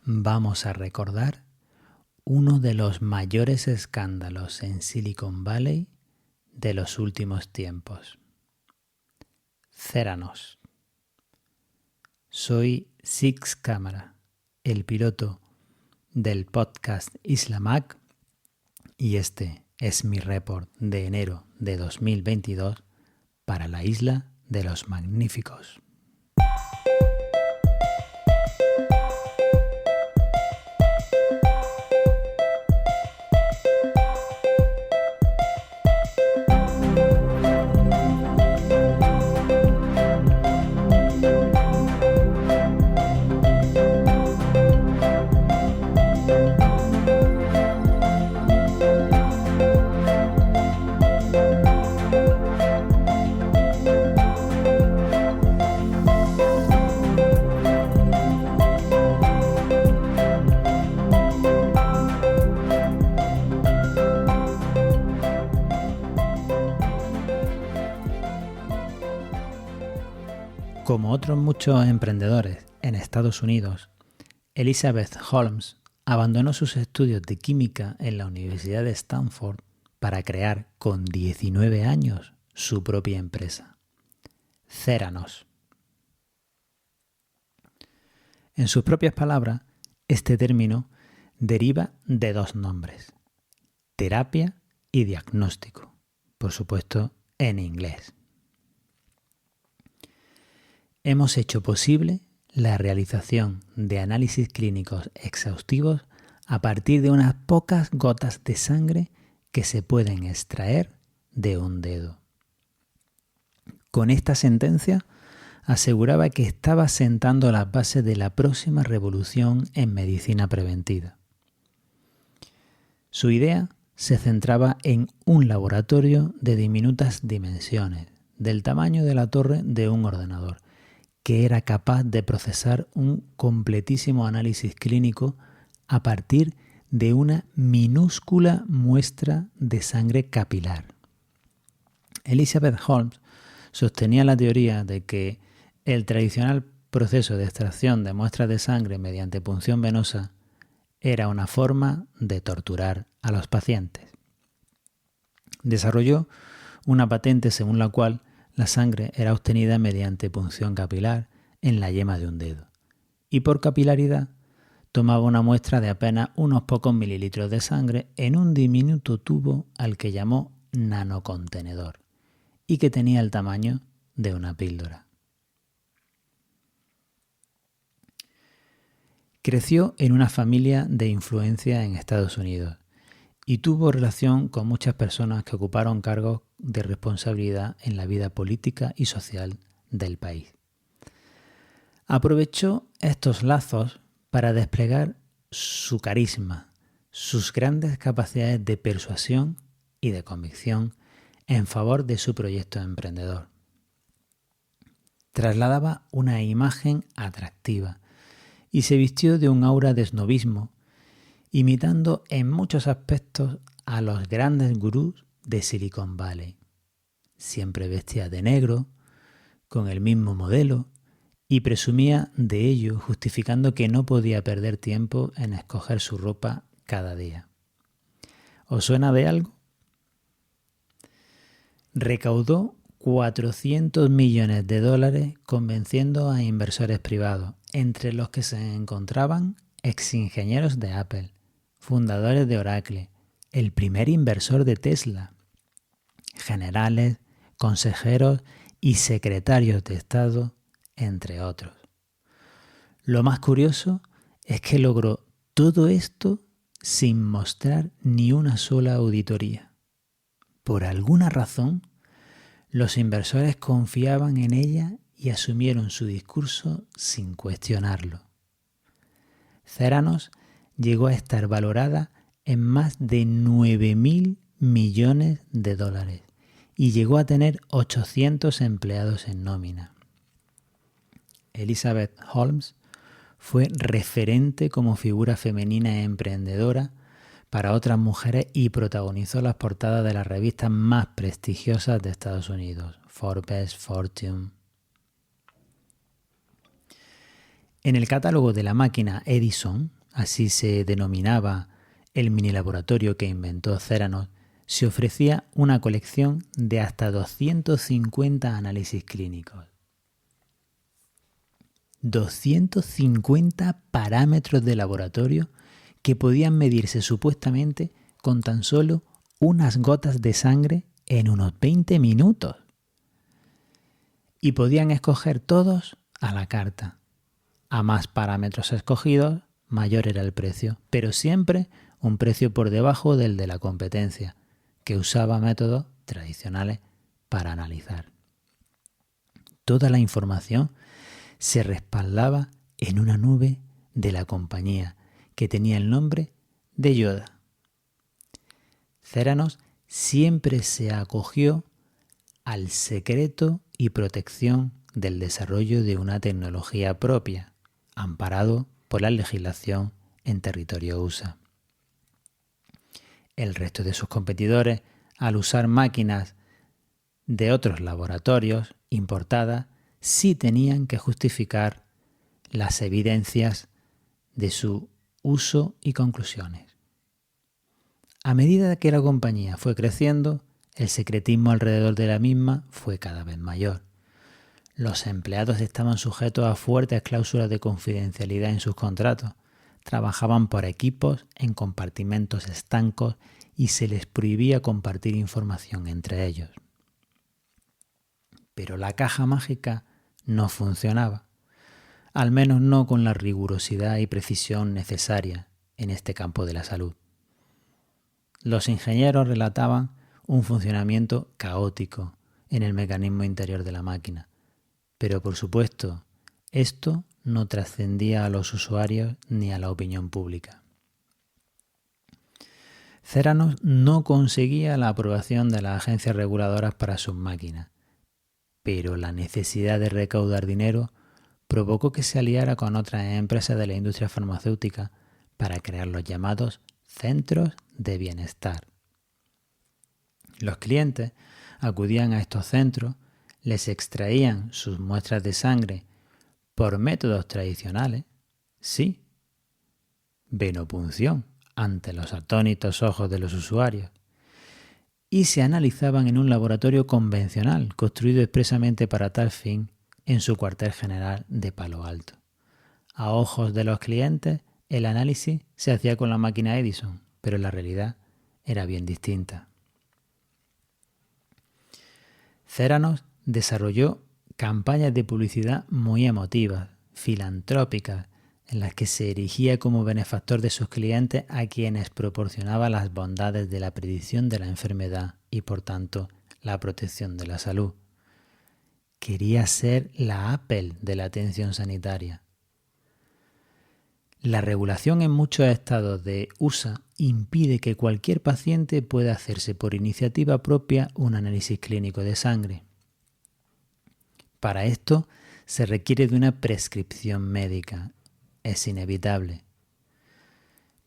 vamos a recordar uno de los mayores escándalos en Silicon Valley de los últimos tiempos. Theranos. Soy Six Cámara, el piloto del podcast Isla Mac, y este es mi report de enero de 2022 para la Isla de los Magníficos. Como otros muchos emprendedores en Estados Unidos, Elizabeth Holmes abandonó sus estudios de química en la Universidad de Stanford para crear con 19 años su propia empresa, Theranos. En sus propias palabras, este término deriva de dos nombres, terapia y diagnóstico, por supuesto en inglés. Hemos hecho posible la realización de análisis clínicos exhaustivos a partir de unas pocas gotas de sangre que se pueden extraer de un dedo. Con esta sentencia aseguraba que estaba sentando las bases de la próxima revolución en medicina preventiva. Su idea se centraba en un laboratorio de diminutas dimensiones, del tamaño de la torre de un ordenador, que era capaz de procesar un completísimo análisis clínico a partir de una minúscula muestra de sangre capilar. Elizabeth Holmes sostenía la teoría de que el tradicional proceso de extracción de muestras de sangre mediante punción venosa era una forma de torturar a los pacientes. Desarrolló una patente según la cual la sangre era obtenida mediante punción capilar en la yema de un dedo y por capilaridad tomaba una muestra de apenas unos pocos mililitros de sangre en un diminuto tubo al que llamó nanocontenedor y que tenía el tamaño de una píldora. Creció en una familia de influencia en Estados Unidos y tuvo relación con muchas personas que ocuparon cargos de responsabilidad en la vida política y social del país. Aprovechó estos lazos para desplegar su carisma, sus grandes capacidades de persuasión y de convicción en favor de su proyecto emprendedor. Trasladaba una imagen atractiva y se vistió de un aura de snobismo, imitando en muchos aspectos a los grandes gurús de Silicon Valley. Siempre vestía de negro, con el mismo modelo, y presumía de ello justificando que no podía perder tiempo en escoger su ropa cada día. ¿Os suena de algo? Recaudó $400 millones convenciendo a inversores privados, entre los que se encontraban exingenieros de Apple, fundadores de Oracle, el primer inversor de Tesla, generales, consejeros y secretarios de Estado, entre otros. Lo más curioso es que logró todo esto sin mostrar ni una sola auditoría. Por alguna razón, los inversores confiaban en ella y asumieron su discurso sin cuestionarlo. Theranos llegó a estar valorada en más de $9.000 millones y llegó a tener 800 empleados en nómina. Elizabeth Holmes fue referente como figura femenina e emprendedora para otras mujeres y protagonizó las portadas de las revistas más prestigiosas de Estados Unidos, Forbes, Fortune. En el catálogo de la máquina Edison, así se denominaba el mini laboratorio que inventó Theranos, se ofrecía una colección de hasta 250 análisis clínicos. 250 parámetros de laboratorio que podían medirse supuestamente con tan solo unas gotas de sangre en unos 20 minutos. Y podían escoger todos a la carta. A más parámetros escogidos, mayor era el precio, pero siempre un precio por debajo del de la competencia, que usaba métodos tradicionales para analizar. Toda la información se respaldaba en una nube de la compañía que tenía el nombre de Yoda. Theranos siempre se acogió al secreto y protección del desarrollo de una tecnología propia, amparado por la legislación en territorio USA. El resto de sus competidores, al usar máquinas de otros laboratorios importadas, sí tenían que justificar las evidencias de su uso y conclusiones. A medida que la compañía fue creciendo, el secretismo alrededor de la misma fue cada vez mayor. Los empleados estaban sujetos a fuertes cláusulas de confidencialidad en sus contratos, trabajaban por equipos en compartimentos estancos y se les prohibía compartir información entre ellos. Pero la caja mágica no funcionaba, al menos no con la rigurosidad y precisión necesaria en este campo de la salud. Los ingenieros relataban un funcionamiento caótico en el mecanismo interior de la máquina, pero por supuesto, esto no trascendía a los usuarios ni a la opinión pública. Theranos no conseguía la aprobación de las agencias reguladoras para sus máquinas, pero la necesidad de recaudar dinero provocó que se aliara con otras empresas de la industria farmacéutica para crear los llamados centros de bienestar. Los clientes acudían a estos centros, les extraían sus muestras de sangre por métodos tradicionales, sí, venopunción ante los atónitos ojos de los usuarios, y se analizaban en un laboratorio convencional construido expresamente para tal fin en su cuartel general de Palo Alto. A ojos de los clientes, el análisis se hacía con la máquina Edison, pero la realidad era bien distinta. Theranos desarrolló campañas de publicidad muy emotivas, filantrópicas, en las que se erigía como benefactor de sus clientes a quienes proporcionaba las bondades de la predicción de la enfermedad y, por tanto, la protección de la salud. Quería ser la Apple de la atención sanitaria. La regulación en muchos estados de USA impide que cualquier paciente pueda hacerse por iniciativa propia un análisis clínico de sangre. Para esto se requiere de una prescripción médica. Es inevitable.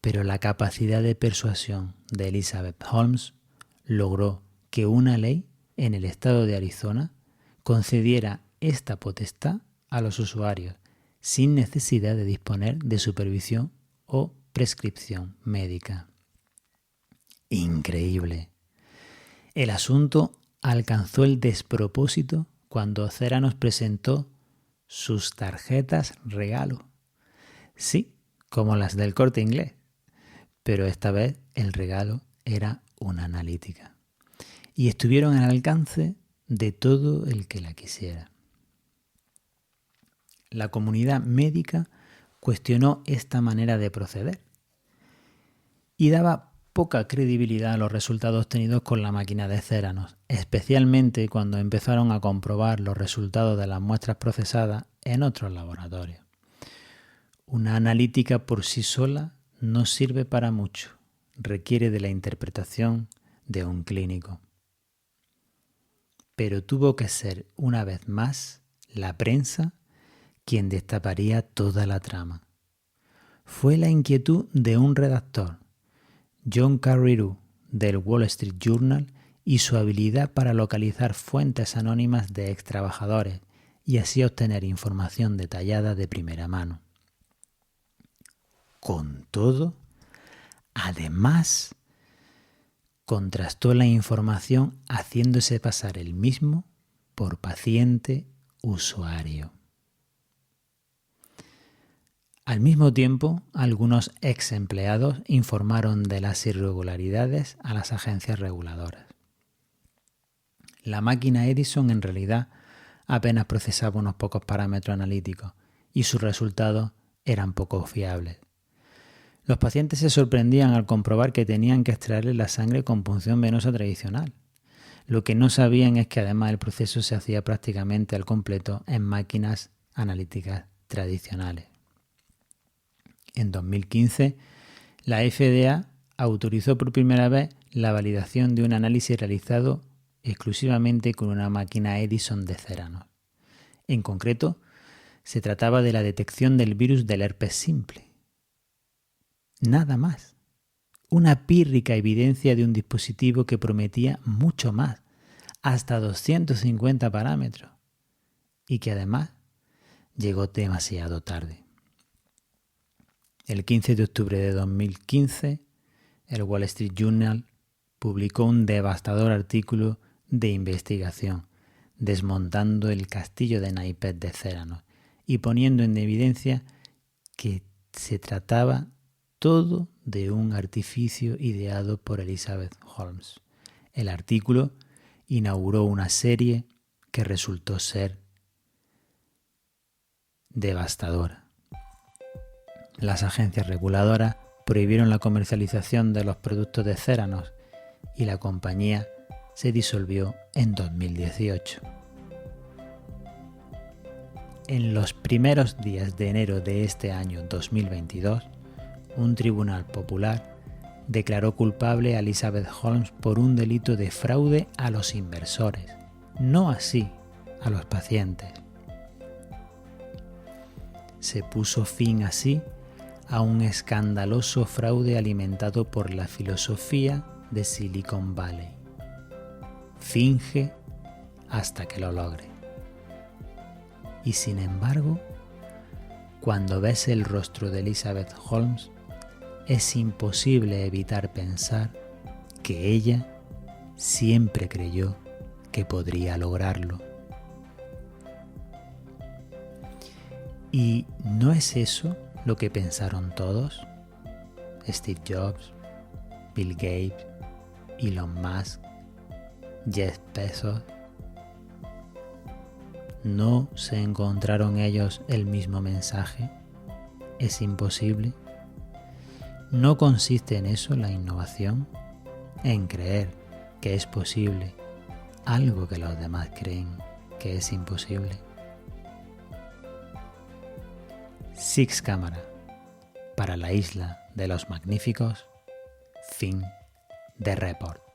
Pero la capacidad de persuasión de Elizabeth Holmes logró que una ley en el estado de Arizona concediera esta potestad a los usuarios sin necesidad de disponer de supervisión o prescripción médica. Increíble. El asunto alcanzó el despropósito cuando Theranos presentó sus tarjetas regalo. Sí, como las del Corte Inglés, pero esta vez el regalo era una analítica. Y estuvieron al alcance de todo el que la quisiera. La comunidad médica cuestionó esta manera de proceder y daba poca credibilidad a los resultados obtenidos con la máquina de Theranos, especialmente cuando empezaron a comprobar los resultados de las muestras procesadas en otros laboratorios. Una analítica por sí sola no sirve para mucho, requiere de la interpretación de un clínico. Pero tuvo que ser, una vez más, la prensa quien destaparía toda la trama. Fue la inquietud de un redactor, John Carreyrou, del Wall Street Journal, y su habilidad para localizar fuentes anónimas de extrabajadores y así obtener información detallada de primera mano. Con todo, además, contrastó la información haciéndose pasar él mismo por paciente usuario. Al mismo tiempo, algunos ex empleados informaron de las irregularidades a las agencias reguladoras. La máquina Edison en realidad apenas procesaba unos pocos parámetros analíticos y sus resultados eran poco fiables. Los pacientes se sorprendían al comprobar que tenían que extraerle la sangre con punción venosa tradicional. Lo que no sabían es que además el proceso se hacía prácticamente al completo en máquinas analíticas tradicionales. En 2015, la FDA autorizó por primera vez la validación de un análisis realizado exclusivamente con una máquina Edison de Ceranos. En concreto, se trataba de la detección del virus del herpes simple. Nada más. Una pírrica evidencia de un dispositivo que prometía mucho más, hasta 250 parámetros, y que además llegó demasiado tarde. El 15 de octubre de 2015, el Wall Street Journal publicó un devastador artículo de investigación, desmontando el castillo de naipes de Ceranos y poniendo en evidencia que se trataba todo de un artificio ideado por Elizabeth Holmes. El artículo inauguró una serie que resultó ser devastadora. Las agencias reguladoras prohibieron la comercialización de los productos de Ceranos y la compañía se disolvió en 2018. En los primeros días de enero de este año 2022, un tribunal popular declaró culpable a Elizabeth Holmes por un delito de fraude a los inversores, no así a los pacientes. Se puso fin así a un escandaloso fraude alimentado por la filosofía de Silicon Valley. Finge hasta que lo logre. Y sin embargo, cuando ves el rostro de Elizabeth Holmes, es imposible evitar pensar que ella siempre creyó que podría lograrlo. ¿Y no es eso lo que pensaron todos? Steve Jobs, Bill Gates, Elon Musk, Jeff Bezos. ¿No se encontraron ellos el mismo mensaje? ¿Es imposible? ¿No consiste en eso la innovación? En creer que es posible algo que los demás creen que es imposible. Six Cámara, para la isla de los magníficos, fin de report.